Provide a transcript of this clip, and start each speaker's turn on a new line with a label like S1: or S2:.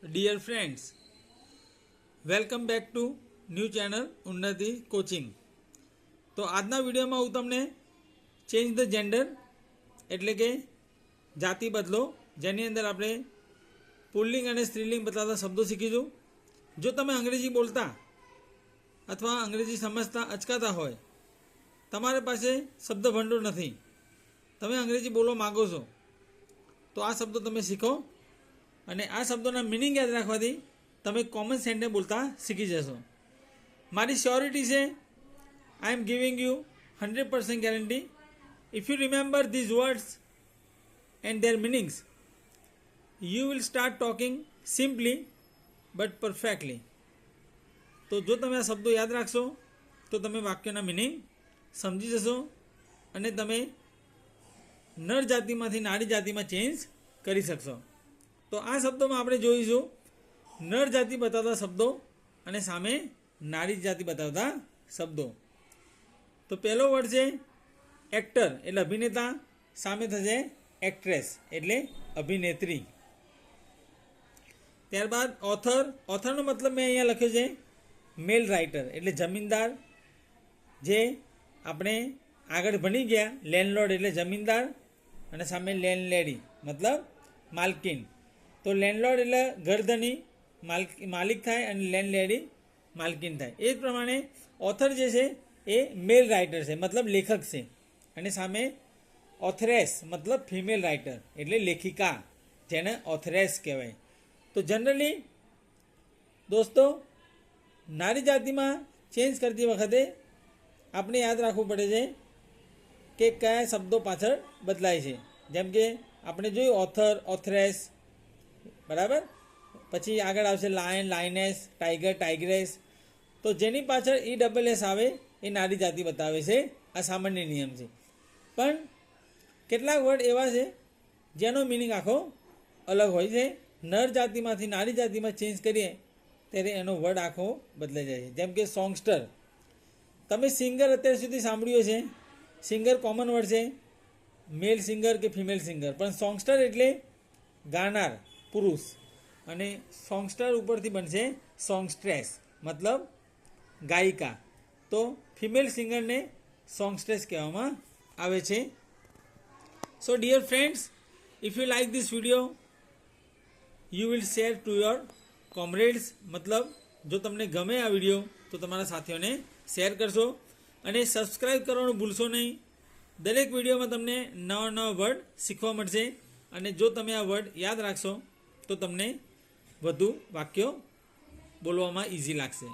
S1: Dear friends, welcome back to new channel ઉન્નતિ coaching. તો આજના વિડીયોમાં હું તમને ચેન્જ ધ જેન્ડર એટલે કે જાતિ બદલો, જેની અંદર આપણે પુલ્લિંગ અને સ્ત્રીલિંગ બતાવતા શબ્દો શીખીશું. જો તમે અંગ્રેજી બોલતા અથવા અંગ્રેજી સમજતા અચકાતા હોય, તમારી પાસે શબ્દ ભંડોળ નથી, તમે અંગ્રેજી બોલવા માગો છો, તો આ શબ્દો તમે શીખો અને આ શબ્દોના મિનિંગ યાદ રાખવાથી તમે કોમન સેન્ટેન્સ બોલતા શીખી જશો. મારી શ્યોરિટી છે, I am giving you 100% guarantee. If you remember these words and their meanings, you will start talking simply but perfectly. તો જો તમે આ શબ્દો યાદ રાખશો તો તમે વાક્યના મિનિંગ સમજી જશો અને તમે નર જાતિમાંથી નારી જાતિમાં ચેન્જ કરી શકશો. તો આ શબ્દોમાં આપણે જોઈશું નર જાતિ બતાવતા શબ્દો અને સામે નારી જાતિ બતાવતા શબ્દો. તો પહેલો વર્ડ છે એક્ટર એટલે અભિનેતા, સામે થશે એક્ટ્રેસ એટલે અભિનેત્રી. ત્યારબાદ ઓથર, ઓથરનો મતલબ મેં અહીંયા લખ્યો છે મેલ રાઇટર એટલે જમીનદાર. જે આપણે આગળ ભણી ગયા લેન્ડલોર્ડ એટલે જમીનદાર અને સામે લેન્ડલેડી મતલબ માલકીન. તો લેન્ડલોર્ડ એટલે ઘરધણી માલિક થાય અને લેન્ડલેડી માલકીન થાય. એ જ પ્રમાણે ઓથર જે છે એ મેલ રાઇટર છે મતલબ લેખક છે અને સામે ઓથરેસ મતલબ ફિમેલ રાઇટર એટલે લેખિકા, જેને ઓથરેસ કહેવાય. તો જનરલી દોસ્તો નારી જાતિમાં ચેન્જ કરતી વખતે આપણે યાદ રાખવું પડે છે કે કયા શબ્દો પાછળ બદલાય છે. જેમ કે આપણે જોયું ઓથર, ઓથરેસ, બરાબર. પછી આગળ આવશે લાયન, લાયનેસ, ટાઈગર, ટાઈગ્રેસ. તો જેની પાછળ ESS આવે એ નારી જાતિ બતાવે છે. આ સામાન્ય નિયમ છે. પણ કેટલાક વર્ડ એવા છે જેનો મિનિંગ આખો અલગ હોય છે. નર જાતિમાંથી નારી જાતિમાં ચેન્જ કરીએ ત્યારે એનો વર્ડ આખો બદલાઈ જાય છે. જેમ કે સોંગસ્ટર. તમે સિંગર અત્યાર સુધી સાંભળ્યું છે, સિંગર કોમન વર્ડ છે, મેલ સિંગર કે ફિમેલ સિંગર, પણ સોંગસ્ટર એટલે ગાનાર પુરુષ અને સોંગસ્ટર ઉપરથી બનશે સોંગસ્ટ્રેસ મતલબ ગાયિકા. તો ફિમેલ સિંગરને સોંગસ્ટ્રેસ કહેવામાં આવે છે. So dear friends, if you like this video you will share to your comrades. મતલબ જો તમને ગમે આ વિડીયો તો તમારા સાથીઓને શેર કરશો અને સબસ્ક્રાઈબ કરવાનું ભૂલશો નહીં. દરેક વિડીયોમાં તમને નવા નવા વર્ડ શીખવા મળશે અને જો તમે આ વર્ડ યાદ રાખશો તો તમને વધુ વાક્યો બોલવામાં ઇઝી લાગશે.